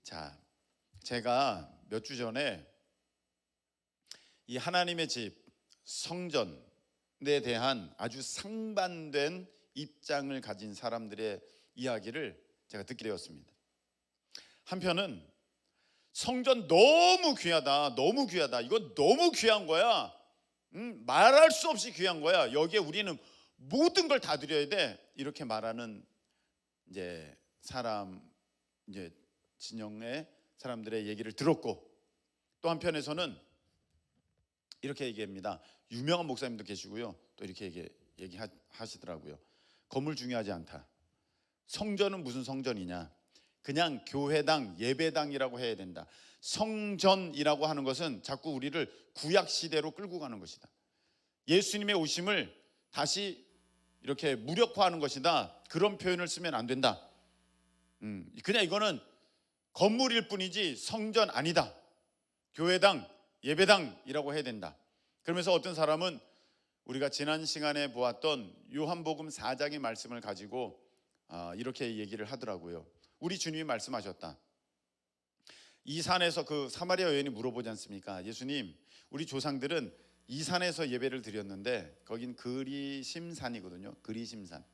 자, 제가 몇 주 전에 이 하나님의 집, 성전에 대한 아주 상반된 입장을 가진 사람들의 이야기를 제가 듣게 되었습니다. 한편은 성전 너무 귀하다, 너무 귀하다, 이건 너무 귀한 거야, 말할 수 없이 귀한 거야, 여기에 우리는 모든 걸 다 드려야 돼, 이렇게 말하는 이제 진영의 사람들의 얘기를 들었고, 또 한편에서는 이렇게 얘기합니다. 유명한 목사님도 계시고요, 또 이렇게 얘기하시더라고요. 건물 중요하지 않다. 성전은 무슨 성전이냐, 그냥 교회당, 예배당이라고 해야 된다. 성전이라고 하는 것은 자꾸 우리를 구약시대로 끌고 가는 것이다. 예수님의 오심을 다시 이렇게 무력화하는 것이다. 그런 표현을 쓰면 안 된다. 그냥 이거는 건물일 뿐이지 성전 아니다. 교회당, 예배당이라고 해야 된다. 그러면서 어떤 사람은 우리가 지난 시간에 보았던 요한복음 4장의 말씀을 가지고 이렇게 얘기를 하더라고요. 우리 주님이 말씀하셨다. 이 산에서 그 사마리아 여인이 물어보지 않습니까? 예수님, 우리 조상들은 이 산에서 예배를 드렸는데 거긴 그리심산이거든요. 그리심산.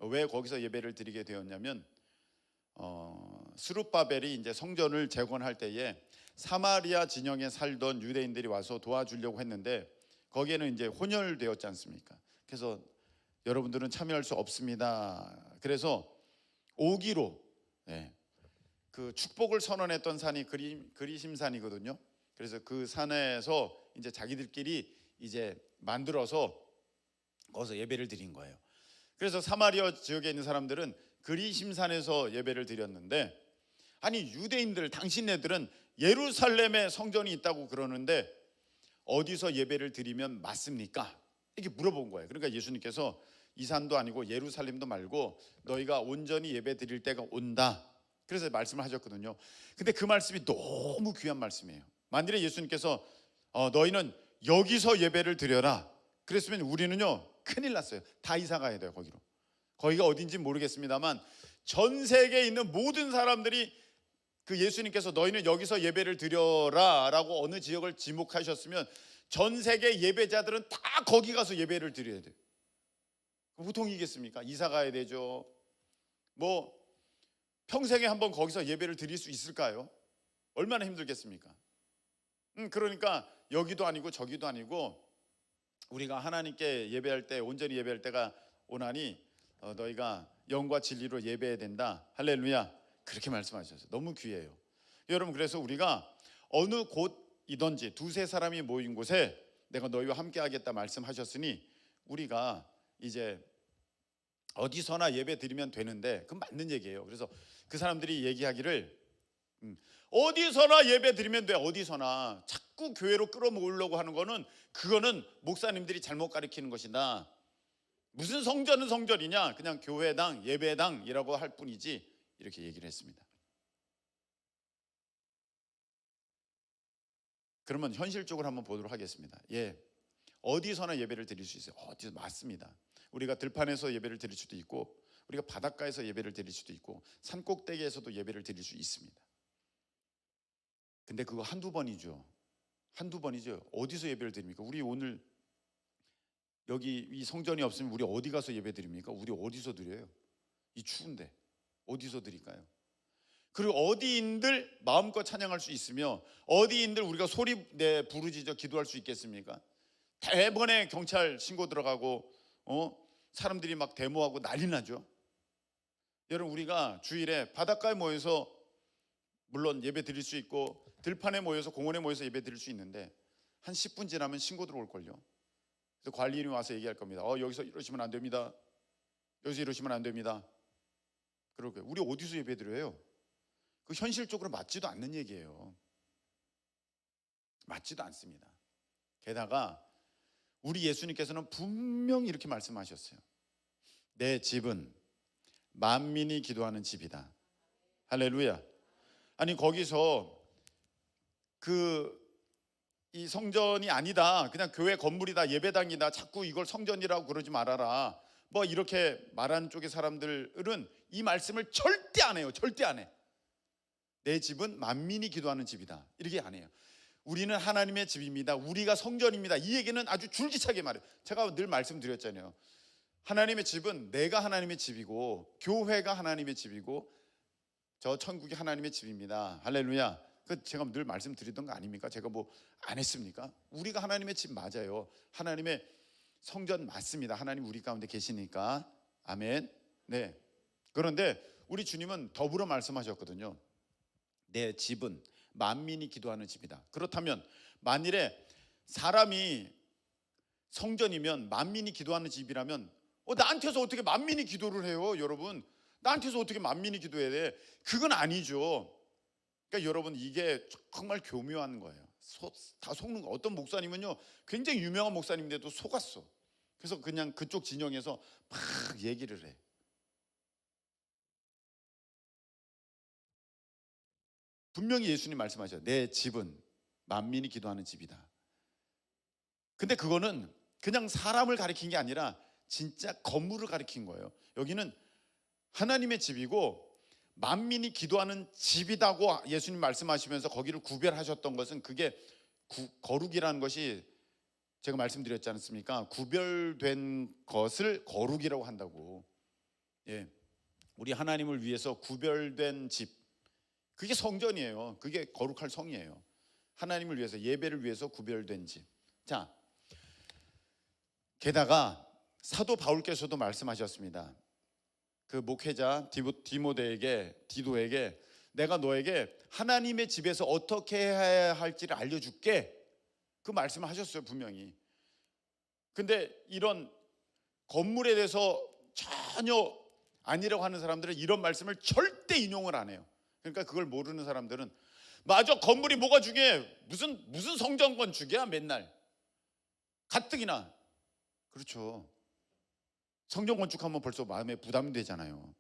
왜 거기서 예배를 드리게 되었냐면 스룹바벨이 이제 성전을 재건할 때에 사마리아 진영에 살던 유대인들이 와서 도와주려고 했는데 거기에는 이제 혼혈되었지 않습니까? 그래서 여러분들은 참여할 수 없습니다. 그래서 오기로 그 축복을 선언했던 산이 그리심산이거든요. 그래서 그 산에서 이제 자기들끼리 이제 만들어서 거기서 예배를 드린 거예요. 그래서 사마리아 지역에 있는 사람들은 그리심산에서 예배를 드렸는데, 아니 유대인들, 당신네들은 예루살렘에 성전이 있다고 그러는데 어디서 예배를 드리면 맞습니까? 이렇게 물어본 거예요. 그러니까 예수님께서 이 산도 아니고 예루살렘도 말고 너희가 온전히 예배 드릴 때가 온다, 그래서 말씀을 하셨거든요. 근데 그 말씀이 너무 귀한 말씀이에요. 만일에 예수님께서 너희는 여기서 예배를 드려라 그랬으면 우리는요 큰일 났어요. 다 이사 가야 돼요. 거기가 어딘지 모르겠습니다만 전 세계에 있는 모든 사람들이 그 예수님께서 너희는 여기서 예배를 드려라 라고 어느 지역을 지목하셨으면 전 세계 예배자들은 다 거기 가서 예배를 드려야 돼요. 보통이겠습니까? 이사 가야 되죠. 뭐 평생에 한번 거기서 예배를 드릴 수 있을까요? 얼마나 힘들겠습니까? 그러니까 여기도 아니고 저기도 아니고 우리가 하나님께 예배할 때, 온전히 예배할 때가 오나니 너희가 영과 진리로 예배해야 된다. 할렐루야. 그렇게 말씀하셨어요. 너무 귀해요. 여러분, 그래서 우리가 어느 곳이든지 두세 사람이 모인 곳에 내가 너희와 함께 하겠다 말씀하셨으니 우리가 이제 어디서나 예배 드리면 되는데, 그건 맞는 얘기예요. 그래서 그 사람들이 얘기하기를 어디서나 예배 드리면 돼. 어디서나. 자꾸 교회로 끌어모으려고 하는 거는 그거는 목사님들이 잘못 가르치는 것이다. 무슨 성전은 성전이냐, 그냥 교회당, 예배당이라고 할 뿐이지, 이렇게 얘기를 했습니다. 그러면 현실적으로 한번 보도록 하겠습니다. 어디서나 예배를 드릴 수 있어요. 어디서 맞습니다. 우리가 들판에서 예배를 드릴 수도 있고, 우리가 바닷가에서 예배를 드릴 수도 있고, 산꼭대기에서도 예배를 드릴 수 있습니다. 근데 그거 한두 번이죠. 어디서 예배를 드립니까? 우리 오늘 여기 이 성전이 없으면 우리 어디 가서 예배 드립니까? 우리 어디서 드려요? 이 추운데 어디서 드릴까요? 그리고 어디인들 마음껏 찬양할 수 있으며 어디인들 우리가 소리 내 부르짖어 기도할 수 있겠습니까? 대번에 경찰 신고 들어가고 사람들이 막 데모하고 난리 나죠. 여러분, 우리가 주일에 바닷가에 모여서 물론 예배 드릴 수 있고 들판에 모여서, 공원에 모여서 예배 드릴 수 있는데 한 10분 지나면 신고 들어올걸요. 그래서 관리인이 와서 얘기할 겁니다. 여기서 이러시면 안 됩니다. 여기서 이러시면 안 됩니다. 그러게 우리 어디서 예배 드려요? 그 현실적으로 맞지도 않는 얘기예요. 맞지도 않습니다. 게다가 우리 예수님께서는 분명히 이렇게 말씀하셨어요. 내 집은 만민이 기도하는 집이다. 할렐루야. 아니 거기서 이 성전이 아니다, 그냥 교회 건물이다, 예배당이다, 자꾸 이걸 성전이라고 그러지 말아라, 뭐 이렇게 말하는 쪽의 사람들은 이 말씀을 절대 안 해요. 절대 안 해. 내 집은 만민이 기도하는 집이다. 이렇게 안 해요. 우리는 하나님의 집입니다. 우리가 성전입니다. 이 얘기는 아주 줄기차게 말해요. 제가 늘 말씀드렸잖아요. 하나님의 집은 내가 하나님의 집이고 교회가 하나님의 집이고 저 천국이 하나님의 집입니다. 할렐루야. 그 제가 늘 말씀드리던 거 아닙니까? 제가 뭐 안 했습니까? 우리가 하나님의 집 맞아요. 하나님의 성전 맞습니다. 하나님 우리 가운데 계시니까. 아멘. 네. 그런데 우리 주님은 더불어 말씀하셨거든요. 내 집은 만민이 기도하는 집이다. 그렇다면 만일에 사람이 성전이면 만민이 기도하는 집이라면 나한테서 어떻게 만민이 기도를 해요? 여러분, 나한테서 어떻게 만민이 기도해야 돼? 그건 아니죠. 그러니까 여러분, 이게 정말 교묘한 거예요. 다 속는 거. 어떤 목사님은요 굉장히 유명한 목사님인데도 속았어. 그래서 그냥 그쪽 진영에서 막 얘기를 해. 분명히 예수님 말씀하셔요. 내 집은 만민이 기도하는 집이다. 근데 그거는 그냥 사람을 가리킨 게 아니라 진짜 건물을 가리킨 거예요. 여기는 하나님의 집이고 만민이 기도하는 집이다고 예수님 말씀하시면서 거기를 구별하셨던 것은 그게 거룩이라는 것이 제가 말씀드렸지 않습니까? 구별된 것을 거룩이라고 한다고. 예, 우리 하나님을 위해서 구별된 집, 그게 성전이에요. 그게 거룩할 성이에요. 하나님을 위해서, 예배를 위해서 구별된 집. 자, 게다가 사도 바울께서도 말씀하셨습니다. 그 목회자 디도에게 내가 너에게 하나님의 집에서 어떻게 해야 할지를 알려줄게, 그 말씀을 하셨어요, 분명히. 근데 이런 건물에 대해서 전혀 아니라고 하는 사람들은 이런 말씀을 절대 인용을 안 해요. 그러니까 그걸 모르는 사람들은 맞아, 건물이 뭐가 중요해, 무슨 성전 건축이야, 맨날 가뜩이나. 그렇죠. 성전 건축하면 벌써 마음에 부담이 되잖아요.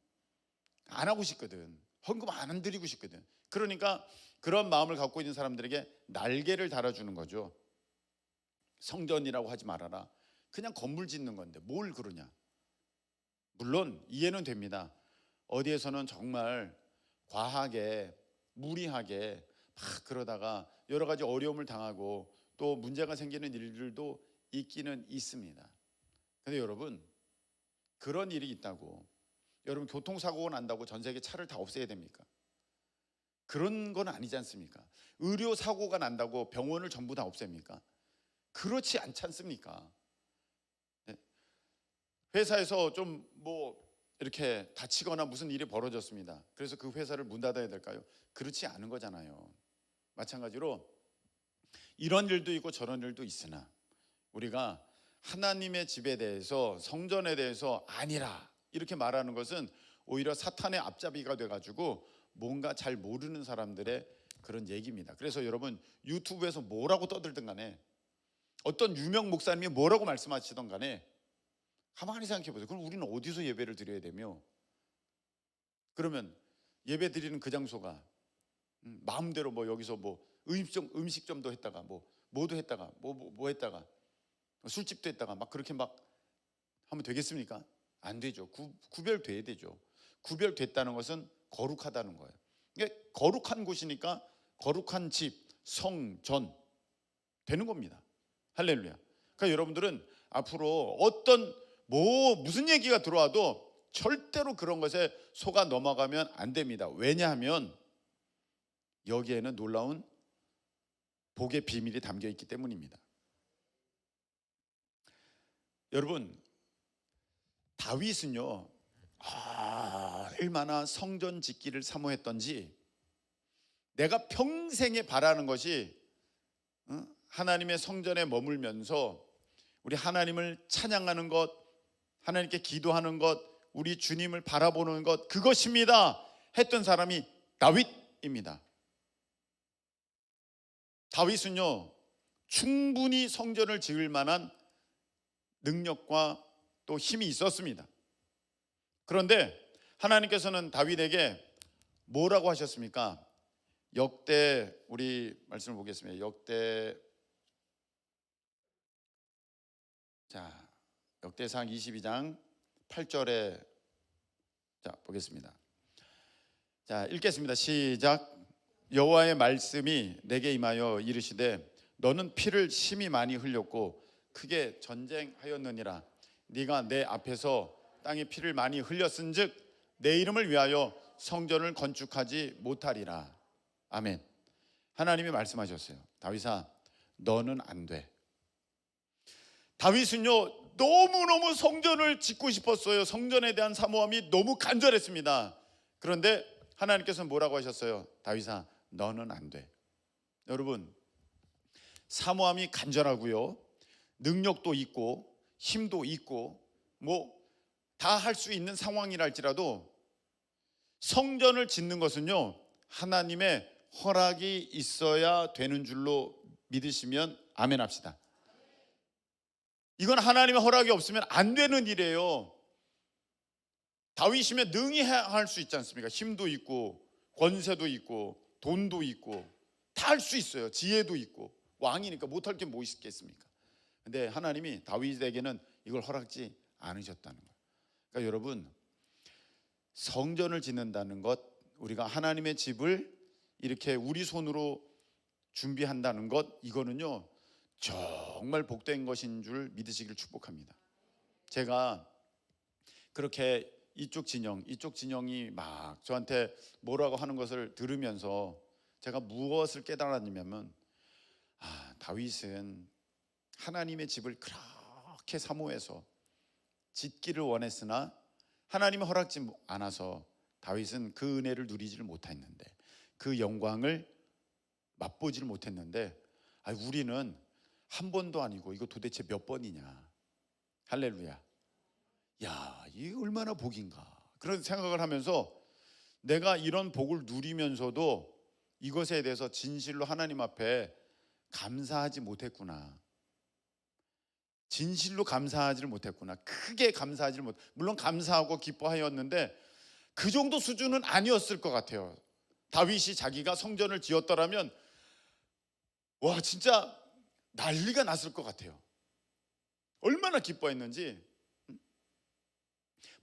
안 하고 싶거든. 헌금 안 드리고 싶거든. 그러니까 그런 마음을 갖고 있는 사람들에게 날개를 달아주는 거죠. 성전이라고 하지 말아라. 그냥 건물 짓는 건데 뭘 그러냐. 물론 이해는 됩니다. 어디에서는 정말 과하게 무리하게 막 그러다가 여러 가지 어려움을 당하고 또 문제가 생기는 일들도 있기는 있습니다. 근데 여러분, 그런 일이 있다고 여러분 교통사고가 난다고 전 세계 차를 다 없애야 됩니까? 그런 건 아니지 않습니까? 의료사고가 난다고 병원을 전부 다 없앱니까? 그렇지 않지 않습니까? 회사에서 좀 뭐 이렇게 다치거나 무슨 일이 벌어졌습니다. 그래서 그 회사를 문 닫아야 될까요? 그렇지 않은 거잖아요. 마찬가지로 이런 일도 있고 저런 일도 있으나 우리가 하나님의 집에 대해서, 성전에 대해서 아니라 이렇게 말하는 것은 오히려 사탄의 앞잡이가 돼가지고 뭔가 잘 모르는 사람들의 그런 얘기입니다. 그래서 여러분, 유튜브에서 뭐라고 떠들든 간에, 어떤 유명 목사님이 뭐라고 말씀하시던 간에 가만히 생각해 보세요. 그럼 우리는 어디서 예배를 드려야 되며, 그러면 예배 드리는 그 장소가 마음대로 뭐 여기서 뭐 음식점도 했다가 뭐도 했다가 뭐 했다가 술집도 했다가 막 그렇게 막 하면 되겠습니까? 안 되죠. 구별돼야 되죠. 구별됐다는 것은 거룩하다는 거예요. 이게 거룩한 곳이니까 거룩한 집, 성전 되는 겁니다. 할렐루야. 그러니까 여러분들은 앞으로 무슨 얘기가 들어와도 절대로 그런 것에 속아 넘어가면 안 됩니다. 왜냐하면 여기에는 놀라운 복의 비밀이 담겨 있기 때문입니다. 여러분, 다윗은요 얼마나 성전 짓기를 사모했던지, 내가 평생에 바라는 것이 하나님의 성전에 머물면서 우리 하나님을 찬양하는 것, 하나님께 기도하는 것, 우리 주님을 바라보는 것, 그것입니다 했던 사람이 다윗입니다. 다윗은요 충분히 성전을 지을 만한 능력과 또 힘이 있었습니다. 그런데 하나님께서는 다윗에게 뭐라고 하셨습니까? 우리 말씀을 보겠습니다. 역대상 22장 8절에 보겠습니다. 자, 읽겠습니다. 시작. 여호와의 말씀이 내게 임하여 이르시되 너는 피를 심히 많이 흘렸고 크게 전쟁하였느니라. 네가 내 앞에서 땅에 피를 많이 흘렸은즉 내 이름을 위하여 성전을 건축하지 못하리라. 아멘. 하나님이 말씀하셨어요. 다윗아, 너는 안 돼. 다윗은요, 너무너무 성전을 짓고 싶었어요. 성전에 대한 사모함이 너무 간절했습니다. 그런데 하나님께서는 뭐라고 하셨어요? 다윗아, 너는 안 돼. 여러분, 사모함이 간절하고요, 능력도 있고 힘도 있고 뭐 다 할 수 있는 상황이랄지라도 성전을 짓는 것은요, 하나님의 허락이 있어야 되는 줄로 믿으시면 아멘 합시다. 이건 하나님의 허락이 없으면 안 되는 일이에요. 다윗이면 능히 할 수 있지 않습니까? 힘도 있고 권세도 있고 돈도 있고 다 할 수 있어요. 지혜도 있고 왕이니까 못할 게 뭐 있겠습니까? 근데 하나님이 다윗에게는 이걸 허락지 않으셨다는 거예요. 그러니까 여러분, 성전을 짓는다는 것, 우리가 하나님의 집을 이렇게 우리 손으로 준비한다는 것, 이거는요 정말 복된 것인 줄 믿으시길 축복합니다. 제가 그렇게 이쪽 진영이 막 저한테 뭐라고 하는 것을 들으면서 제가 무엇을 깨달았냐면, 다윗은 하나님의 집을 그렇게 사모해서 짓기를 원했으나 하나님의 허락지 않아서 다윗은 그 은혜를 누리지를 못했는데, 그 영광을 맛보지를 못했는데, 우리는 한 번도 아니고 이거 도대체 몇 번이냐. 할렐루야. 야, 이게 얼마나 복인가. 그런 생각을 하면서 내가 이런 복을 누리면서도 이것에 대해서 진실로 하나님 앞에 감사하지 못했구나. 진실로 감사하지를 못했구나. 크게 감사하지를 못. 물론 감사하고 기뻐하였는데 그 정도 수준은 아니었을 것 같아요. 다윗이 자기가 성전을 지었더라면 와, 진짜 난리가 났을 것 같아요. 얼마나 기뻐했는지.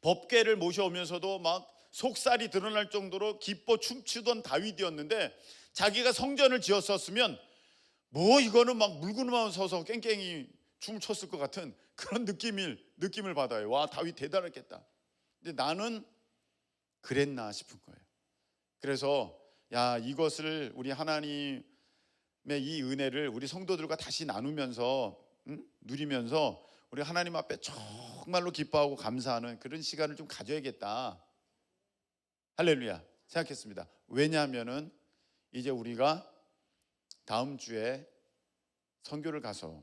법궤를 모셔오면서도 막 속살이 드러날 정도로 기뻐 춤추던 다윗이었는데, 자기가 성전을 지었었으면 뭐 이거는 막 물구나무 서서 깽깽이 춤을 췄을 것 같은 그런 느낌을 받아요. 와, 다윗 대단했겠다. 근데 나는 그랬나 싶은 거예요. 그래서 이것을 우리 하나님의 이 은혜를 우리 성도들과 다시 나누면서 누리면서 우리 하나님 앞에 정말로 기뻐하고 감사하는 그런 시간을 좀 가져야겠다. 할렐루야 생각했습니다. 왜냐하면은 이제 우리가 다음 주에 선교를 가서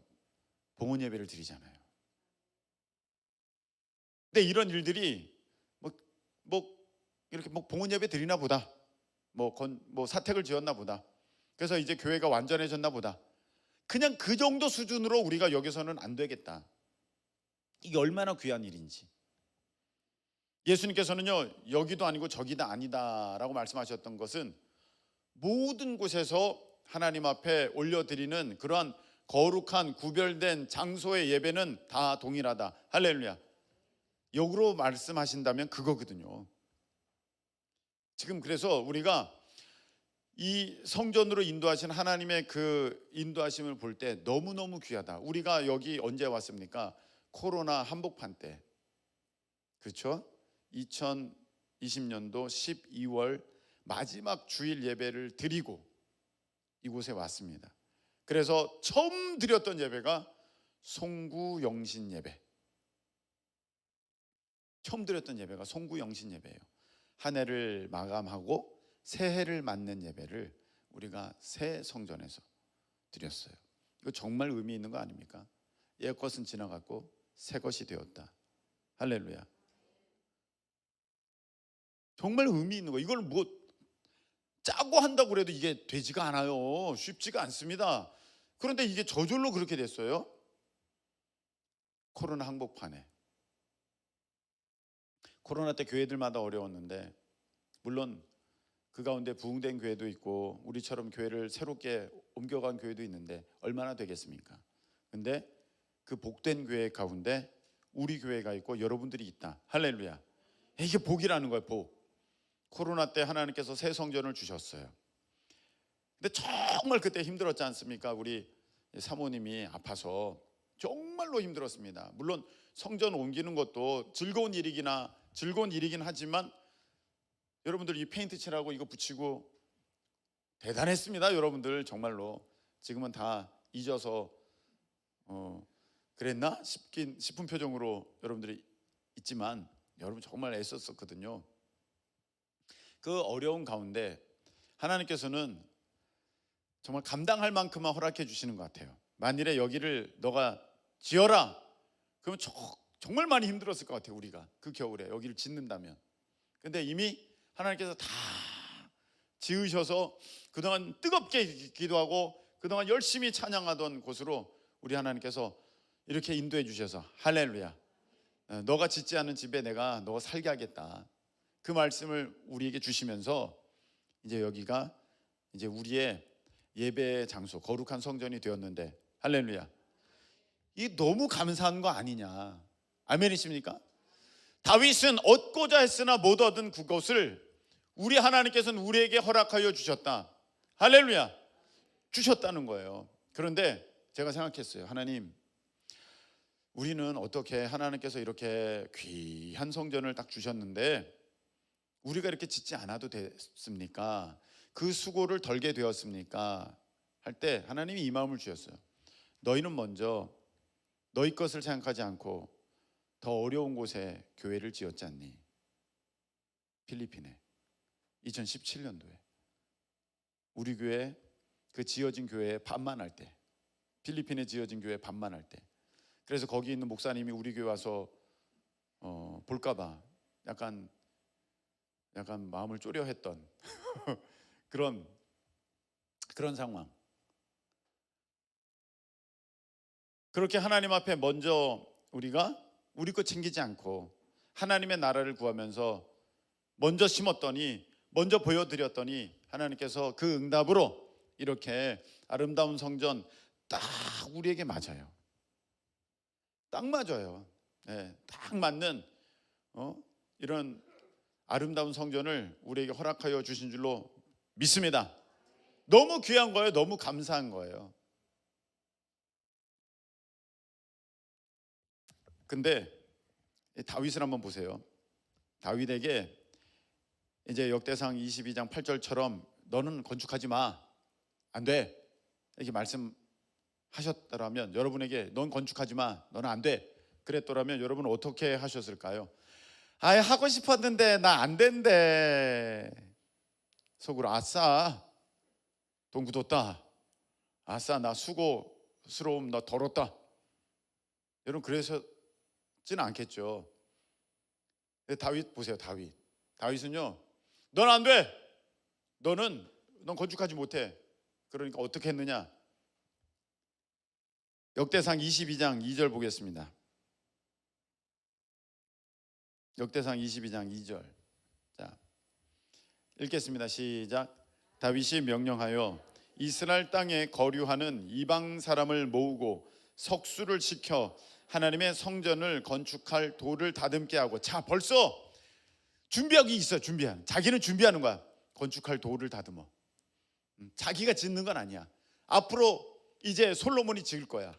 봉헌 예배를 드리잖아요. 근데 이런 일들이 이렇게 봉헌 예배 드리나 보다, 사택을 지었나 보다, 그래서 이제 교회가 완전해졌나 보다, 그냥 그 정도 수준으로 우리가 여기서는 안 되겠다. 이게 얼마나 귀한 일인지. 예수님께서는요, 여기도 아니고 저기도 아니다라고 말씀하셨던 것은 모든 곳에서 하나님 앞에 올려드리는 그러한 거룩한 구별된 장소의 예배는 다 동일하다. 할렐루야. 역으로 말씀하신다면 그거거든요. 지금 그래서 우리가 이 성전으로 인도하신 하나님의 그 인도하심을 볼 때 너무너무 귀하다. 우리가 여기 언제 왔습니까? 코로나 한복판 때, 그렇죠? 2020년도 12월 마지막 주일 예배를 드리고 이곳에 왔습니다. 그래서 처음 드렸던 예배가 송구 영신 예배. 처음 드렸던 예배가 송구 영신 예배예요. 한 해를 마감하고 새해를 맞는 예배를 우리가 새 성전에서 드렸어요. 이거 정말 의미 있는 거 아닙니까? 옛 것은 지나갔고 새 것이 되었다. 할렐루야. 정말 의미 있는 거. 이걸 짜고 한다고 그래도 이게 되지가 않아요. 쉽지가 않습니다. 그런데 이게 저절로 그렇게 됐어요. 코로나 한복판에. 코로나 때 교회들마다 어려웠는데, 물론 그 가운데 부흥된 교회도 있고 우리처럼 교회를 새롭게 옮겨간 교회도 있는데 얼마나 되겠습니까? 근데 그 복된 교회 가운데 우리 교회가 있고 여러분들이 있다. 할렐루야. 이게 복이라는 거예요. 복. 코로나 때 하나님께서 새 성전을 주셨어요. 근데 정말 그때 힘들었지 않습니까? 우리 사모님이 아파서 정말로 힘들었습니다. 물론 성전 옮기는 것도 즐거운 일이긴 하지만 여러분들 이 페인트 칠하고 이거 붙이고 대단했습니다. 여러분들 정말로 지금은 다 잊어서 그랬나 싶은 표정으로 여러분들이 있지만 여러분 정말 애썼었거든요. 그 어려운 가운데 하나님께서는 정말 감당할 만큼만 허락해 주시는 것 같아요. 만일에 여기를 너가 지어라 그러면 정말 많이 힘들었을 것 같아요. 우리가 그 겨울에 여기를 짓는다면. 근데 이미 하나님께서 다 지으셔서 그동안 뜨겁게 기도하고 그동안 열심히 찬양하던 곳으로 우리 하나님께서 이렇게 인도해 주셔서 할렐루야, 너가 짓지 않은 집에 내가 너 살게 하겠다, 그 말씀을 우리에게 주시면서 이제 여기가 이제 우리의 예배 장소, 거룩한 성전이 되었는데, 할렐루야, 이 너무 감사한 거 아니냐. 아멘이십니까? 다윗은 얻고자 했으나 못 얻은 그것을 우리 하나님께서는 우리에게 허락하여 주셨다. 할렐루야, 주셨다는 거예요. 그런데 제가 생각했어요. 하나님, 우리는 어떻게 하나님께서 이렇게 귀한 성전을 딱 주셨는데 우리가 이렇게 짓지 않아도 됐습니까? 그 수고를 덜게 되었습니까? 할 때 하나님이 이 마음을 주셨어요. 너희는 먼저 너희 것을 생각하지 않고 더 어려운 곳에 교회를 지었지 않니? 필리핀에 2017년도에 우리 교회, 그 지어진 교회에 반만할 때, 필리핀에 지어진 교회에 반만할 때, 그래서 거기 있는 목사님이 우리 교회 와서 볼까봐 약간 마음을 쪼려 했던 그런 상황. 그렇게 하나님 앞에 먼저 우리가 우리 것 챙기지 않고 하나님의 나라를 구하면서 먼저 심었더니, 먼저 보여드렸더니 하나님께서 그 응답으로 이렇게 아름다운 성전 딱 우리에게 맞아요. 딱 맞아요. 네, 딱 맞는 이런 아름다운 성전을 우리에게 허락하여 주신 줄로 믿습니다. 너무 귀한 거예요. 너무 감사한 거예요. 근데 다윗을 한번 보세요. 다윗에게 이제 역대상 22장 8절처럼 너는 건축하지 마, 안 돼, 이렇게 말씀하셨더라면, 여러분에게 넌 건축하지 마, 너는 안 돼, 그랬더라면 여러분은 어떻게 하셨을까요? 아예 하고 싶었는데 나 안 된대. 속으로 아싸 돈 굳었다, 아싸 나 수고스러움 나 덜었다. 여러분 그러셨지는 않겠죠. 근데 다윗 보세요. 다윗은요, 넌 안 돼, 넌 건축하지 못해. 그러니까 어떻게 했느냐? 역대상 22장 2절 보겠습니다. 역대상 22장 2절. 자, 읽겠습니다. 시작. 다윗이 명령하여 이스라엘 땅에 거류하는 이방 사람을 모으고 석수를 지켜 하나님의 성전을 건축할 돌을 다듬게 하고. 자, 벌써 준비하기 있어요. 자기는 준비하는 거야. 건축할 돌을 다듬어. 자기가 짓는 건 아니야. 앞으로 이제 솔로몬이 지을 거야.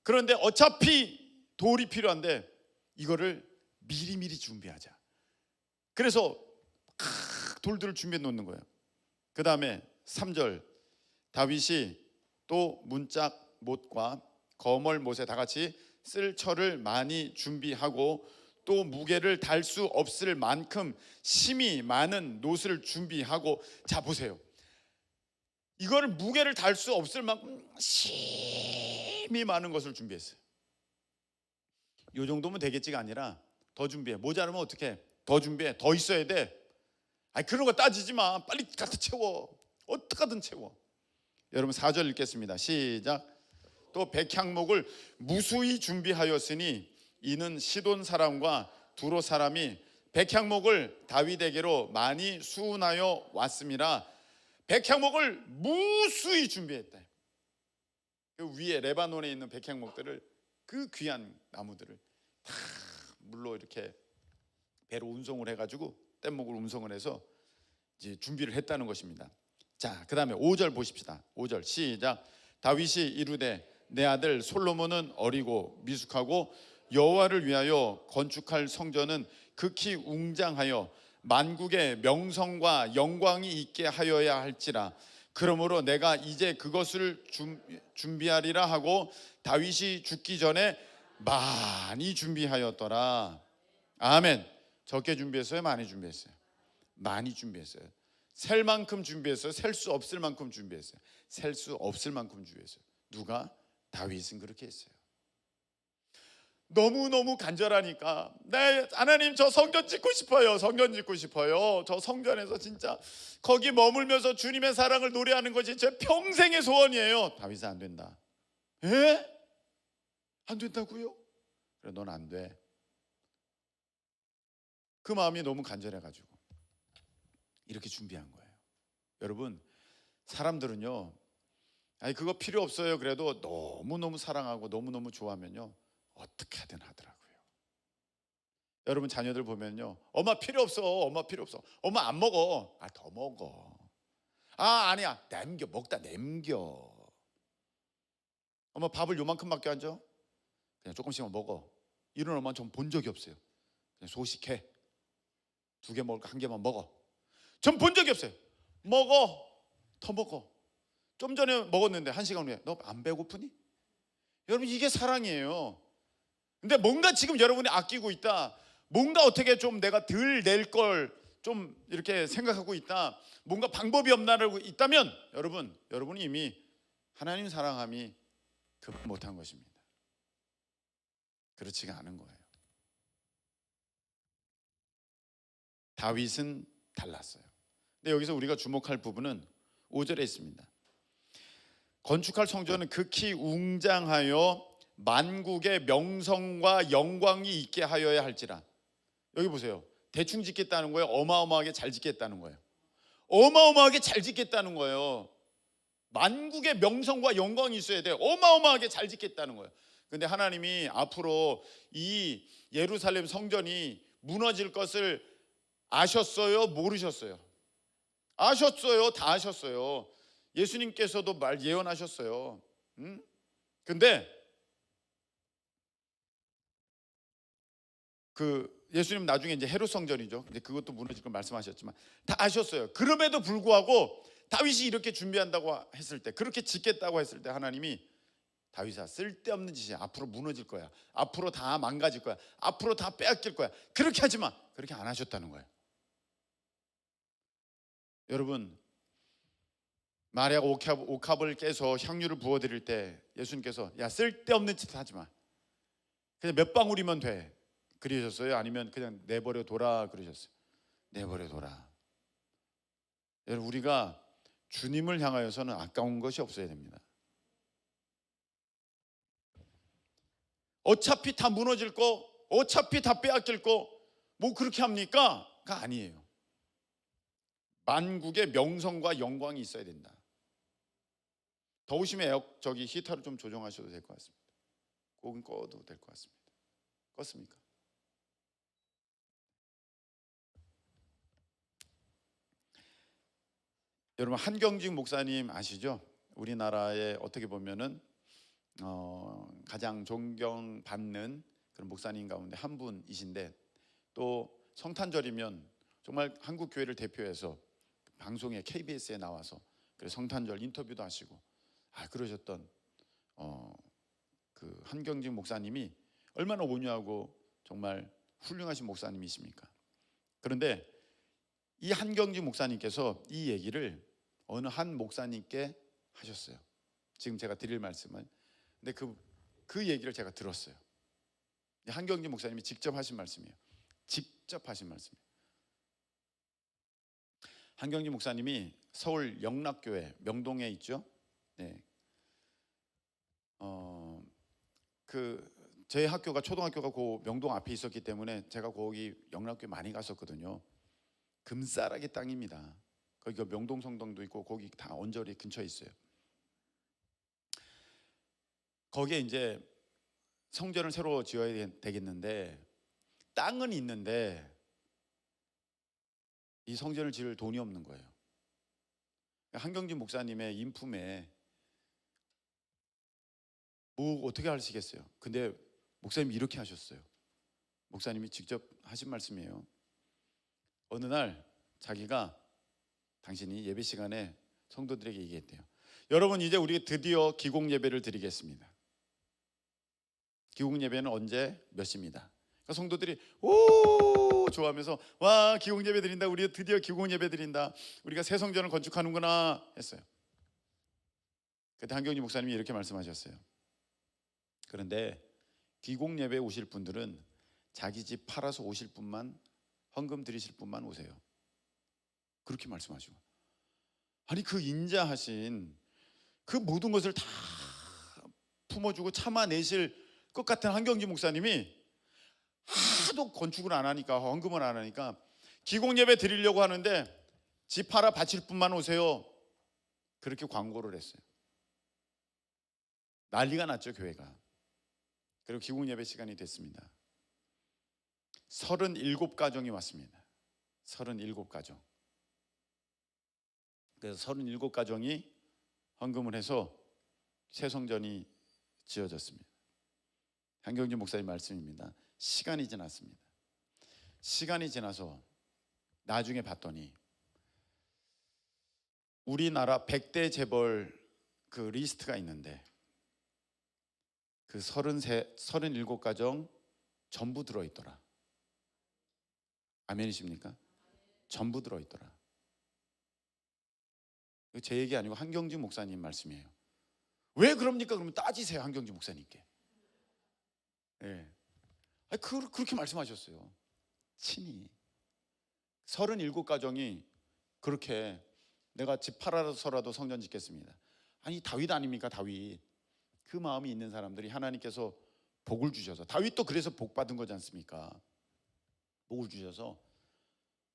그런데 어차피 돌이 필요한데 이거를 미리미리 준비하자. 그래서 돌들을 준비해 놓는 거예요. 그 다음에 3절. 다윗이 또 문짝 못과 거멀 못에 다 같이 쓸 철을 많이 준비하고 또 무게를 달 수 없을 만큼 심이 많은 놋을 준비하고. 자, 보세요. 이거를 무게를 달 수 없을 만큼 심이 많은 것을 준비했어요. 이 정도면 되겠지가 아니라 더 준비해. 모자르면 어떡해? 더 준비해. 더 있어야 돼. 아니, 그런 거 따지지 마. 빨리 갖다 채워. 어떻게든 채워. 여러분 4절 읽겠습니다. 시작. 또 백향목을 무수히 준비하였으니 이는 시돈 사람과 두로 사람이 백향목을 다윗에게로 많이 수운하여 왔음이라. 백향목을 무수히 준비했다. 그 위에 레바논에 있는 백향목들을, 그 귀한 나무들을 다 물로 이렇게 배로 운송을 해가지고 뗏목을 운송을 해서 이제 준비를 했다는 것입니다. 자, 그다음에 5절 보십시다. 5절 시작. 다윗이 이르되 내 아들 솔로몬은 어리고 미숙하고 여호와를 위하여 건축할 성전은 극히 웅장하여 만국의 명성과 영광이 있게 하여야 할지라. 그러므로 내가 이제 그것을 준비하리라 하고 다윗이 죽기 전에 많이 준비하였더라. 아멘. 적게 준비했어요? 많이 준비했어요? 많이 준비했어요. 셀 만큼 준비했어요? 셀 수 없을 만큼 준비했어요? 셀 수 없을 만큼 준비했어요. 누가? 다윗은 그렇게 했어요. 너무너무 간절하니까, 네, 하나님 저 성전 짓고 싶어요. 성전 짓고 싶어요. 저 성전에서 진짜 거기 머물면서 주님의 사랑을 노래하는 것이 제 평생의 소원이에요. 다윗은 안 된다. 에? 안 된다고요? 그래, 넌 안 돼. 그 마음이 너무 간절해가지고 이렇게 준비한 거예요. 여러분, 사람들은요, 아니 그거 필요 없어요. 그래도 너무너무 사랑하고 너무너무 좋아하면요, 어떻게 하든 하더라고요. 여러분 자녀들 보면요, 엄마 필요 없어, 엄마 필요 없어, 엄마 안 먹어. 아, 더 먹어. 아, 아니야, 남겨. 먹다 남겨. 엄마 밥을 요만큼밖에 안 줘? 그냥 조금씩만 먹어. 이런 엄마 전 본 적이 없어요. 그냥 소식해. 2개 먹을까? 1개만 먹어. 전 본 적이 없어요. 먹어. 더 먹어. 좀 전에 먹었는데 1시간 후에 너 안 배고프니? 여러분, 이게 사랑이에요. 근데 뭔가 지금 여러분이 아끼고 있다, 뭔가 어떻게 좀 내가 덜 낼 걸 좀 이렇게 생각하고 있다, 뭔가 방법이 없나라고 있다면 여러분이 이미 하나님 사랑함이 급 못한 것입니다. 그렇지가 않은 거예요. 다윗은 달랐어요. 근데 여기서 우리가 주목할 부분은 5절에 있습니다. 건축할 성전은 극히 웅장하여 만국의 명성과 영광이 있게 하여야 할지라. 여기 보세요. 대충 짓겠다는 거예요? 어마어마하게 잘 짓겠다는 거예요? 어마어마하게 잘 짓겠다는 거예요. 만국의 명성과 영광이 있어야 돼요. 어마어마하게 잘 짓겠다는 거예요. 근데 하나님이 앞으로 이 예루살렘 성전이 무너질 것을 아셨어요? 모르셨어요? 아셨어요. 다 아셨어요. 예수님께서도 예언하셨어요. 근데 예수님 나중에 이제 헤롯 성전이죠. 이제 그것도 무너질 걸 말씀하셨지만 다 아셨어요. 그럼에도 불구하고 다윗이 이렇게 준비한다고 했을 때, 그렇게 짓겠다고 했을 때 하나님이 다윗아, 쓸데없는 짓이야. 앞으로 무너질 거야. 앞으로 다 망가질 거야. 앞으로 다 빼앗길 거야. 그렇게 하지 마. 그렇게 안 하셨다는 거예요. 여러분, 마리아가 옥합을 깨서 향유를 부어드릴 때 예수님께서 야, 쓸데없는 짓 하지 마. 그냥 몇 방울이면 돼. 그러셨어요? 아니면 그냥 내버려 둬라 그러셨어요? 내버려 둬라. 여러분, 우리가 주님을 향하여서는 아까운 것이 없어야 됩니다. 어차피 다 무너질 거, 어차피 다 빼앗길 거, 뭐 그렇게 합니까? 가 아니에요. 만국의 명성과 영광이 있어야 된다. 더우시면 히터를 좀 조정하셔도 될 것 같습니다. 혹은 꺼도 될 것 같습니다. 껐습니까? 여러분, 한경직 목사님 아시죠? 우리나라에 어떻게 보면은 가장 존경받는 그런 목사님 가운데 한 분이신데, 또 성탄절이면 정말 한국 교회를 대표해서 방송에 KBS에 나와서 그래서 성탄절 인터뷰도 하시고 그러셨던 그 한경직 목사님이 얼마나 온유하고 정말 훌륭하신 목사님이십니까? 그런데 이 한경직 목사님께서 이 얘기를 어느 한 목사님께 하셨어요. 지금 제가 드릴 말씀은, 근데 그 얘기를 제가 들었어요. 한경직 목사님이 직접 하신 말씀이에요. 직접 하신 말씀이에요. 한경직 목사님이 서울 영락교회 명동에 있죠. 네. 제 학교가 초등학교가 그 명동 앞에 있었기 때문에 제가 거기 영락교회 많이 갔었거든요. 금싸라기 땅입니다. 거기가 명동 성당도 있고 거기 다 언저리 근처에 있어요. 거기에 이제 성전을 새로 지어야 되겠는데 땅은 있는데 이 성전을 지을 돈이 없는 거예요. 한경진 목사님의 인품에 뭐 어떻게 하시겠어요? 근데 목사님이 이렇게 하셨어요. 목사님이 직접 하신 말씀이에요. 어느 날 자기가 당신이 예배 시간에 성도들에게 얘기했대요. 여러분, 이제 우리 드디어 기공 예배를 드리겠습니다. 기공 예배는 언제 몇 시입니다. 그러니까 성도들이 오 좋아하면서 와 기공 예배 드린다. 우리 드디어 기공 예배 드린다. 우리가 새 성전을 건축하는구나 했어요. 그때 한경진 목사님이 이렇게 말씀하셨어요. 그런데 기공 예배 오실 분들은 자기 집 팔아서 오실 분만, 헌금 드리실 분만 오세요. 그렇게 말씀하시고, 아니 그 인자하신 그 모든 것을 다 품어주고 참아내실 것 같은 한경진 목사님이 하도 건축을 안 하니까, 헌금을 안 하니까 기공 예배 드리려고 하는데 집 팔아 바칠 분만 오세요. 그렇게 광고를 했어요. 난리가 났죠, 교회가. 그리고 기공 예배 시간이 됐습니다. 37가정이 왔습니다. 37가정. 그래서 37가정이 헌금을 해서 새 성전이 지어졌습니다. 한경진 목사님 말씀입니다. 시간이 지났습니다. 시간이 지나서 나중에 봤더니 우리나라 100대 재벌 그 리스트가 있는데 그 37가정 전부 들어있더라. 아멘이십니까? 전부 들어있더라. 제 얘기 아니고 한경진 목사님 말씀이에요. 왜 그럽니까? 그러면 따지세요, 한경진 목사님께. 네. 그렇게 말씀하셨어요. 친히 37가정이 그렇게 내가 집 팔아서라도 성전 짓겠습니다. 아니 다윗 아닙니까? 다윗. 그 마음이 있는 사람들이 하나님께서 복을 주셔서, 다윗도 그래서 복 받은 거지 않습니까? 복을 주셔서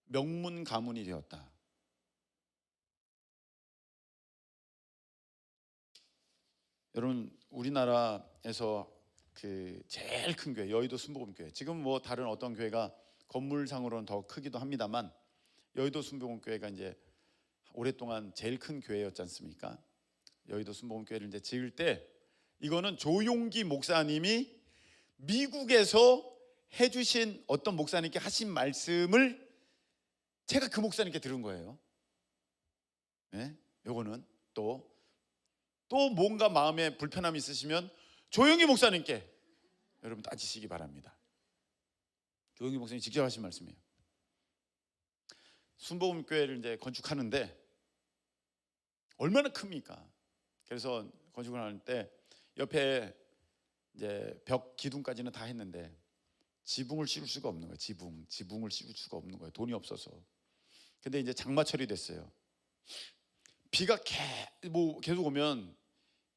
명문 가문이 되었다. 여러분, 우리나라에서 그 제일 큰 교회 여의도 순복음교회, 지금 뭐 다른 어떤 교회가 건물상으로는 더 크기도 합니다만 여의도 순복음교회가 이제 오랫동안 제일 큰 교회였지 않습니까? 여의도 순복음교회를 이제 지을 때 이거는 조용기 목사님이 미국에서 해주신 어떤 목사님께 하신 말씀을 제가 그 목사님께 들은 거예요. 네? 요거는 또 뭔가 마음에 불편함이 있으시면 조용기 목사님께 여러분 따지시기 바랍니다. 조용기 목사님 직접 하신 말씀이에요. 순복음교회를 이제 건축하는데 얼마나 큽니까? 그래서 건축을 하는데 옆에 이제 벽 기둥까지는 다 했는데 지붕을 씌울 수가 없는 거예요. 지붕을 씌울 수가 없는 거예요. 돈이 없어서. 근데 이제 장마철이 됐어요. 비가 계속 오면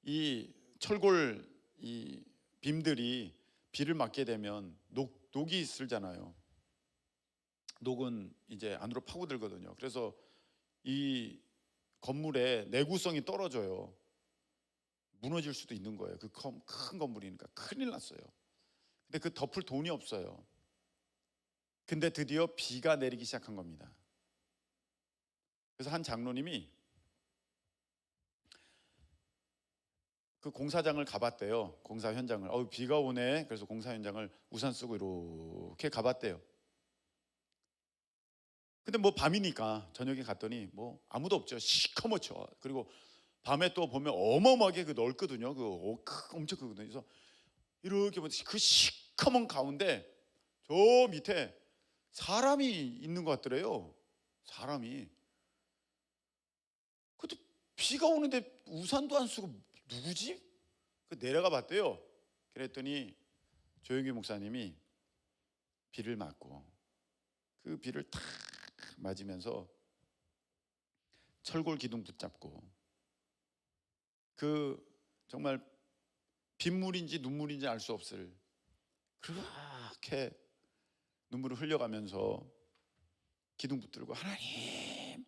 이 철골 이 빔들이 비를 맞게 되면 녹이 쓸잖아요. 녹은 이제 안으로 파고들거든요. 그래서 이 건물의 내구성이 떨어져요. 무너질 수도 있는 거예요. 그 큰 건물이니까 큰일 났어요. 근데 그 덮을 돈이 없어요. 근데 드디어 비가 내리기 시작한 겁니다. 그래서 한 장로님이 그 공사장을 가봤대요. 공사 현장을. 비가 오네. 그래서 공사 현장을 우산 쓰고 이렇게 가봤대요. 근데 뭐 밤이니까 저녁에 갔더니 뭐 아무도 없죠. 시커멓죠. 그리고 밤에 또 보면 어마어마하게 그 넓거든요. 엄청 크거든요. 그래서 이렇게 보면 그 시커먼 가운데 저 밑에 사람이 있는 것 같더래요. 사람이. 그것도 비가 오는데 우산도 안 쓰고 누구지? 내려가 봤대요. 그랬더니 조용기 목사님이 비를 맞고 그 비를 탁 맞으면서 철골 기둥 붙잡고 그 정말 빗물인지 눈물인지 알 수 없을 그렇게 눈물을 흘려가면서 기둥 붙들고, 하나님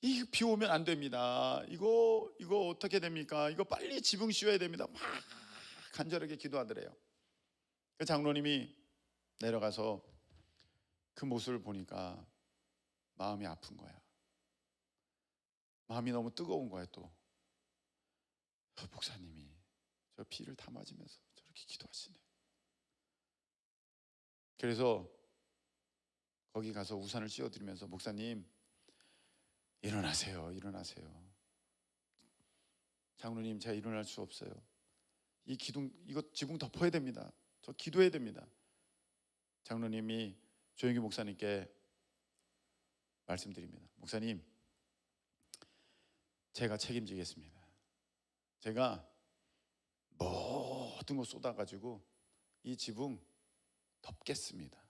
이 비 오면 안 됩니다. 이거 어떻게 됩니까? 이거 빨리 지붕 씌워야 됩니다. 막 간절하게 기도하더래요. 그 장로님이 내려가서 그 모습을 보니까 마음이 아픈 거야. 마음이 너무 뜨거운 거예요. 또 목사님이 저 피를 다 맞으면서 저렇게 기도하시네. 그래서 거기 가서 우산을 씌워드리면서 목사님 일어나세요. 일어나세요. 장로님 제가 일어날 수 없어요. 이 기둥 이거 지붕 덮어야 됩니다. 저 기도해야 됩니다. 장로님이 조영기 목사님께 말씀드립니다. 목사님 제가 책임지겠습니다. 제가 모든 거 쏟아가지고 이 지붕 덮겠습니다.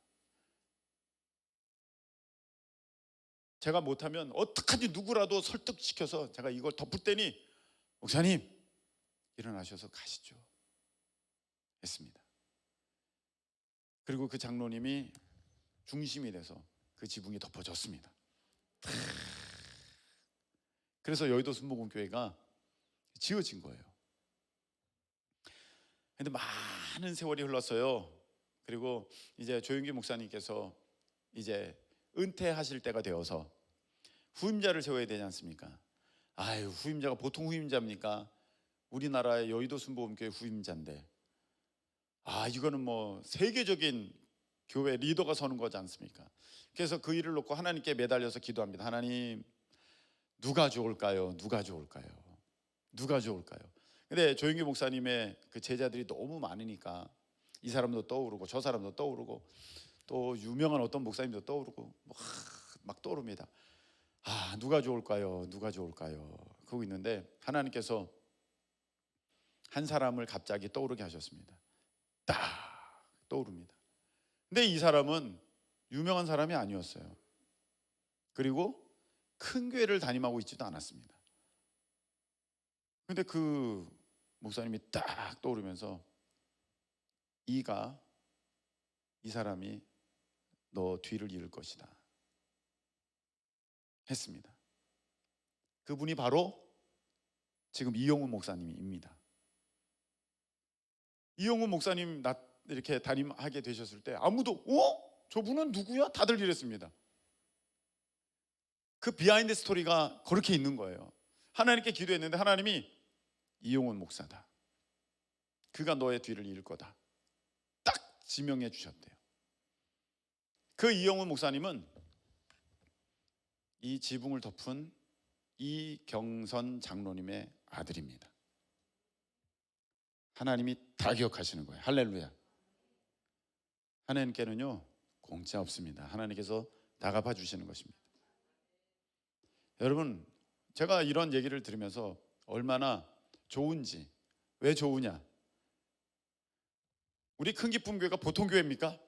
제가 못하면 어떡하지 누구라도 설득시켜서 제가 이걸 덮을 테니 목사님 일어나셔서 가시죠 했습니다. 그리고 그 장로님이 중심이 돼서 그 지붕이 덮어졌습니다. 그래서 여의도 순복음교회가 지어진 거예요. 근데 많은 세월이 흘렀어요. 그리고 이제 조영기 목사님께서 이제 은퇴하실 때가 되어서 후임자를 세워야 되지 않습니까? 아유, 후임자가 보통 후임자입니까? 우리나라의 여의도 순복음교회 후임자인데 이거는 뭐 세계적인 교회 리더가 서는 거지 않습니까? 그래서 그 일을 놓고 하나님께 매달려서 기도합니다. 하나님 누가 좋을까요? 누가 좋을까요? 누가 좋을까요? 근데 조영기 목사님의 그 제자들이 너무 많으니까 이 사람도 떠오르고 저 사람도 떠오르고 또 유명한 어떤 목사님도 떠오르고 막 떠오릅니다. 누가 좋을까요? 누가 좋을까요? 그러고 있는데 하나님께서 한 사람을 갑자기 떠오르게 하셨습니다. 딱 떠오릅니다. 근데 이 사람은 유명한 사람이 아니었어요. 그리고 큰 교회를 담임하고 있지도 않았습니다. 근데 그 목사님이 딱 떠오르면서 이 사람이 너 뒤를 이을 것이다 했습니다. 그분이 바로 지금 이용훈 목사님입니다. 이용훈 목사님 이렇게 담임하게 되셨을 때 아무도 저분은 누구야? 다들 이랬습니다. 그 비하인드 스토리가 그렇게 있는 거예요. 하나님께 기도했는데 하나님이 이용훈 목사다. 그가 너의 뒤를 이을 거다. 딱 지명해 주셨대요. 그 이용훈 목사님은 이 지붕을 덮은 이경선 장로님의 아들입니다. 하나님이 다 기억하시는 거예요. 할렐루야. 하나님께는요 공짜 없습니다. 하나님께서 다 갚아 주시는 것입니다. 여러분, 제가 이런 얘기를 들으면서 얼마나 좋은지, 왜 좋으냐? 우리 큰기쁨교회가 보통 교회입니까?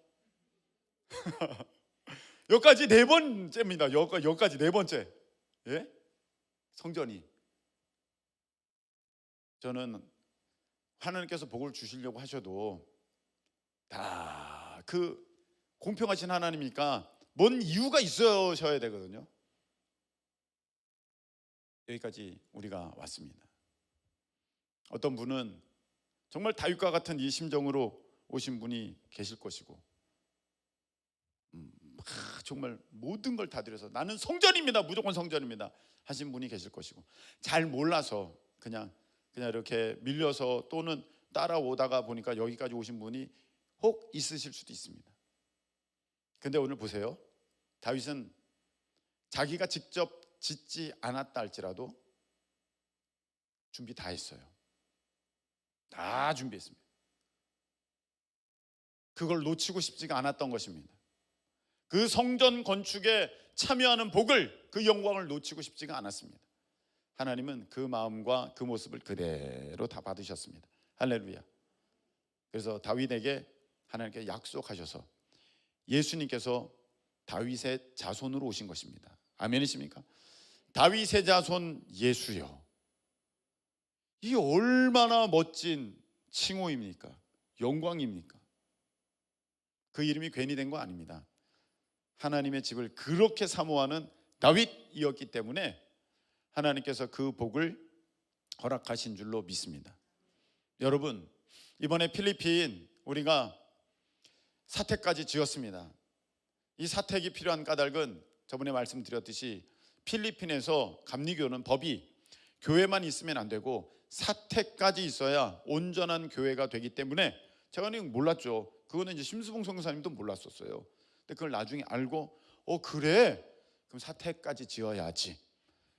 여기까지 네 번째입니다. 여기까지 네 번째. 예? 성전이. 저는 하나님께서 복을 주시려고 하셔도 다 그 공평하신 하나님이니까 뭔 이유가 있으셔야 되거든요. 여기까지 우리가 왔습니다. 어떤 분은 정말 다윗과 같은 이 심정으로 오신 분이 계실 것이고 정말 모든 걸 다 드려서 나는 성전입니다, 무조건 성전입니다 하신 분이 계실 것이고 잘 몰라서 그냥 이렇게 밀려서 또는 따라오다가 보니까 여기까지 오신 분이 혹 있으실 수도 있습니다. 근데 오늘 보세요. 다윗은 자기가 직접 짓지 않았다 할지라도 준비 다 했어요. 다 준비했습니다. 그걸 놓치고 싶지가 않았던 것입니다. 그 성전 건축에 참여하는 복을, 그 영광을 놓치고 싶지가 않았습니다. 하나님은 그 마음과 그 모습을 그대로 다 받으셨습니다. 할렐루야. 그래서 다윗에게 하나님께 약속하셔서 예수님께서 다윗의 자손으로 오신 것입니다. 아멘이십니까? 다윗의 자손 예수요. 이 얼마나 멋진 칭호입니까? 영광입니까? 그 이름이 괜히 된 거 아닙니다. 하나님의 집을 그렇게 사모하는 다윗이었기 때문에 하나님께서 그 복을 허락하신 줄로 믿습니다. 여러분, 이번에 필리핀 우리가 사택까지 지었습니다. 이 사택이 필요한 까닭은 저번에 말씀드렸듯이 필리핀에서 감리교는 법이 교회만 있으면 안 되고 사택까지 있어야 온전한 교회가 되기 때문에 제가 몰랐죠. 그거는 이제 심수봉 선교사님도 몰랐었어요. 근데 그걸 나중에 알고 그래? 그럼 사택까지 지어야지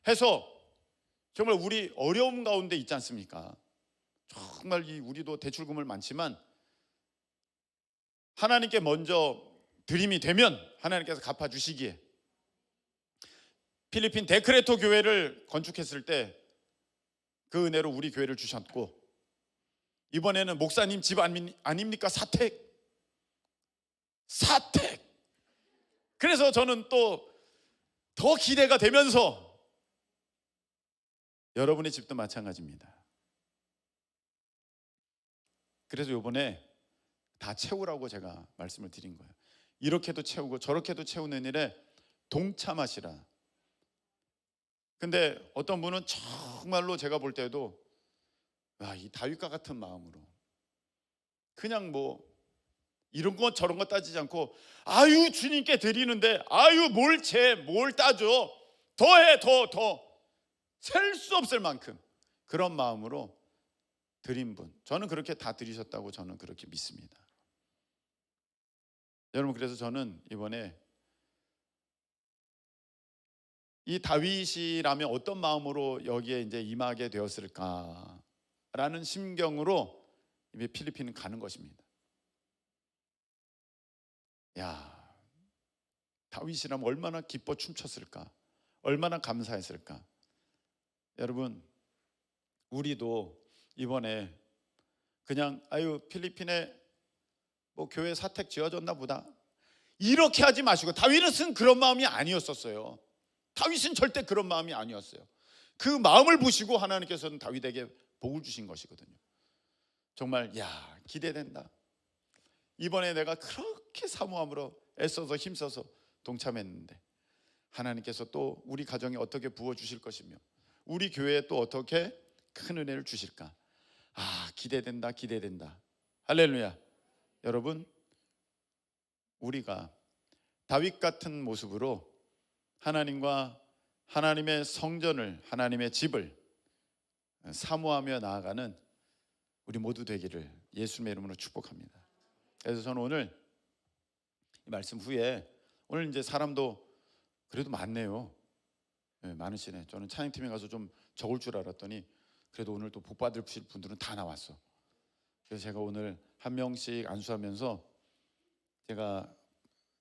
해서 정말 우리 어려움 가운데 있지 않습니까? 정말 우리도 대출금을 많지만 하나님께 먼저 드림이 되면 하나님께서 갚아주시기에 필리핀 데크레토 교회를 건축했을 때 그 은혜로 우리 교회를 주셨고, 이번에는 목사님 집 아닙니까? 사택. 그래서 저는 또 더 기대가 되면서 여러분의 집도 마찬가지입니다. 그래서 이번에 다 채우라고 제가 말씀을 드린 거예요. 이렇게도 채우고 저렇게도 채우는 일에 동참하시라. 근데 어떤 분은 정말로 제가 볼 때도 이 다윗과 같은 마음으로 그냥 뭐 이런 것 저런 것 따지지 않고 주님께 드리는데 뭘 따져, 더해 더 셀 수 없을 만큼 그런 마음으로 드린 분, 저는 그렇게 다 드리셨다고 저는 그렇게 믿습니다. 여러분, 그래서 저는 이번에 이 다윗이라면 어떤 마음으로 여기에 이제 임하게 되었을까라는 심경으로 이제 필리핀은 가는 것입니다. 다윗이라면 얼마나 기뻐 춤췄을까, 얼마나 감사했을까. 여러분, 우리도 이번에 그냥 필리핀에 뭐 교회 사택 지어졌나 보다 이렇게 하지 마시고, 다윗은 그런 마음이 아니었었어요. 다윗은 절대 그런 마음이 아니었어요. 그 마음을 보시고 하나님께서는 다윗에게 복을 주신 것이거든요. 정말 기대된다. 이번에 내가 그렇게 사모함으로 애써서 힘써서 동참했는데 하나님께서 또 우리 가정에 어떻게 부어주실 것이며 우리 교회에 또 어떻게 큰 은혜를 주실까. 기대된다. 할렐루야. 여러분, 우리가 다윗 같은 모습으로 하나님과 하나님의 성전을, 하나님의 집을 사모하며 나아가는 우리 모두 되기를 예수님의 이름으로 축복합니다. 그래서 저는 오늘 이 말씀 후에, 오늘 이제 사람도 그래도 많네요. 많으시네. 저는 찬양팀에 가서 좀 적을 줄 알았더니 그래도 오늘 또 복 받을 분들은 다 나왔어. 그래서 제가 오늘 한 명씩 안수하면서 제가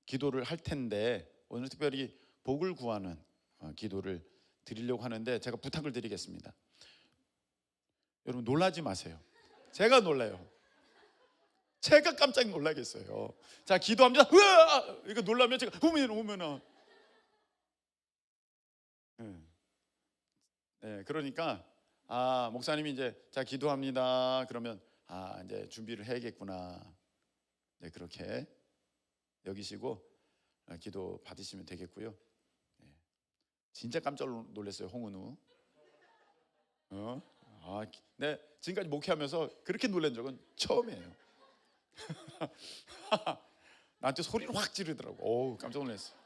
기도를 할 텐데, 오늘 특별히 복을 구하는 기도를 드리려고 하는데 제가 부탁을 드리겠습니다. 여러분, 놀라지 마세요. 제가 놀라요. 제가 깜짝 놀라겠어요. 자, 기도합니다. 으아! 이거 놀라면 제가 오면아. 그러니까 목사님이 이제 자 기도합니다. 그러면 이제 준비를 해야겠구나. 그렇게 여기시고 기도 받으시면 되겠고요. 진짜 깜짝 놀랐어요, 홍은우. 네, 지금까지 목회하면서 그렇게 놀란 적은 처음이에요. 나한테 소리를 확 지르더라고. 깜짝 놀랐어요.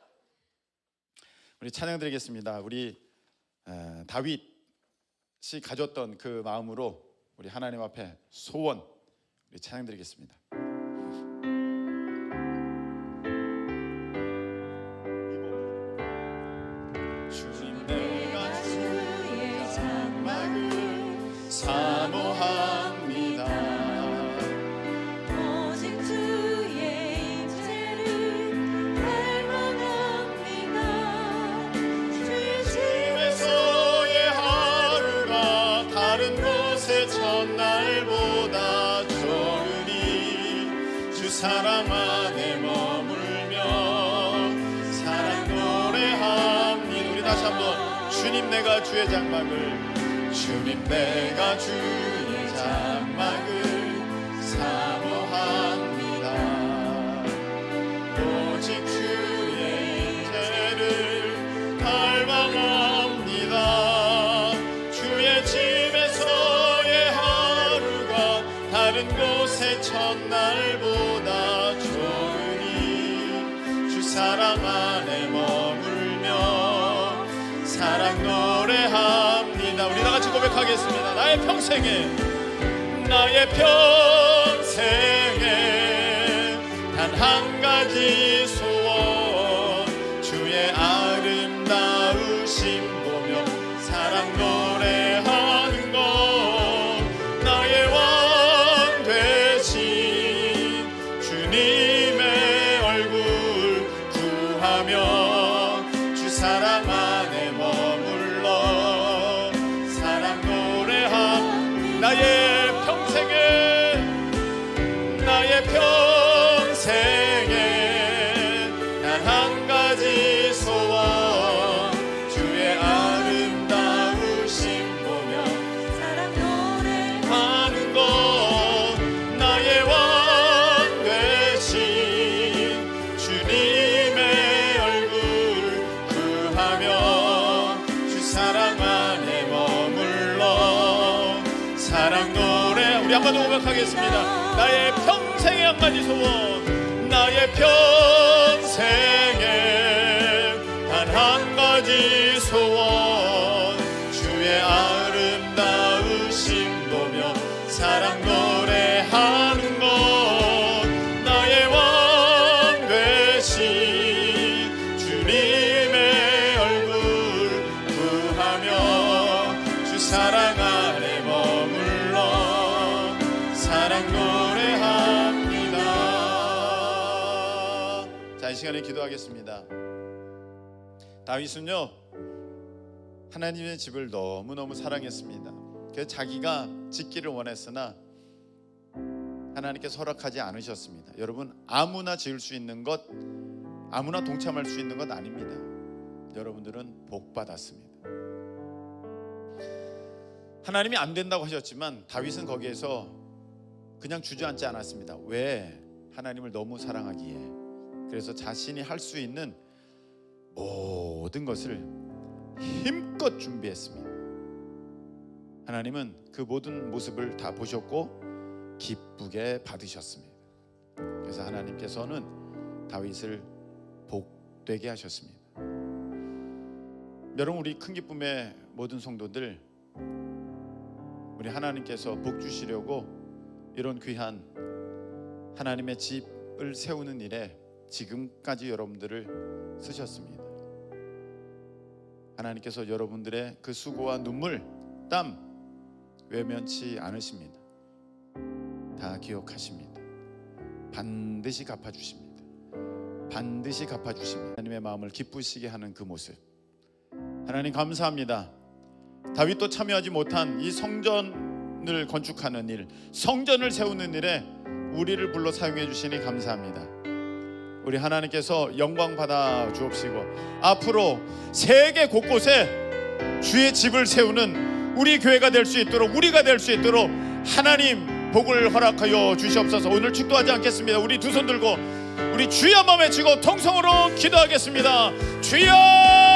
우리 찬양 드리겠습니다. 우리 다윗이 가졌던 그 마음으로 우리 하나님 앞에 소원, 우리 찬양 드리겠습니다. 주님, 내가 주의 장막을 사모합니다. 오직 주의 임재를 갈망합니다. 주의 집에서의 하루가 다른 곳의 첫날보다 좋으니 주 사랑 안에 머물며 사랑 노래합니다. 우리 다시 한번, 주님 내가 주의 장막을, 주님 내가 주의 장막을 사모합니다. 오직 주의 임재를 갈망합니다. 주의 집에서의 하루가 다른 곳의 첫날보다 좋으니 주 사랑 안에 머물며 고백하겠습니다. 나의 평생에 단 한 가지 소원, 주의 아름다우심 보며 사랑 노래하는 것, 나의 왕 되신 주님의 얼굴 구하며 주 사랑 안에 머물러 사랑 노래하. 나의 평생에 단 한 가지 소원, 주의 아름다우심 보며 사랑 노래하는 것, 나의 왕 되신 주님의 얼굴 구하며 주 사랑 안에 머물러 사랑 노래. 우리 한번 더 고백하겠습니다. 나의 평생의 한 가지 소원, 나의 평생에 단 한 가지 소원, 주의 아름다우심 보며 사랑 노래하는 것, 나의 왕 되신 주님의 얼굴 구하며 주 사랑 안에 머물러 사랑 노래합니다. 자, 이 시간에 기도하겠습니다. 다윗은요, 하나님의 집을 너무너무 사랑했습니다. 그래서 자기가 짓기를 원했으나 하나님께서 허락하지 않으셨습니다. 여러분, 아무나 지을 수 있는 것, 아무나 동참할 수 있는 것 아닙니다. 여러분들은 복 받았습니다. 하나님이 안 된다고 하셨지만 다윗은 거기에서 그냥 주저앉지 않았습니다. 왜? 하나님을 너무 사랑하기에. 그래서 자신이 할 수 있는 모든 것을 힘껏 준비했습니다. 하나님은 그 모든 모습을 다 보셨고 기쁘게 받으셨습니다. 그래서 하나님께서는 다윗을 복되게 하셨습니다. 여러분, 우리 큰 기쁨의 모든 성도들, 우리 하나님께서 복 주시려고 이런 귀한 하나님의 집을 세우는 일에 지금까지 여러분들을 쓰셨습니다. 하나님께서 여러분들의 그 수고와 눈물, 땀 외면치 않으십니다. 다 기억하십니다. 반드시 갚아주십니다. 반드시 갚아주십니다. 하나님의 마음을 기쁘시게 하는 그 모습, 하나님 감사합니다. 다윗도 참여하지 못한 이 성전을 건축하는 일, 성전을 세우는 일에 우리를 불러 사용해 주시니 감사합니다. 우리 하나님께서 영광 받아 주옵시고 앞으로 세계 곳곳에 주의 집을 세우는 우리 교회가 될 수 있도록, 우리가 될 수 있도록 하나님 복을 허락하여 주시옵소서. 오늘 축도하지 않겠습니다. 우리 두 손 들고 우리 주여 한번 외치고 통성으로 기도하겠습니다. 주여!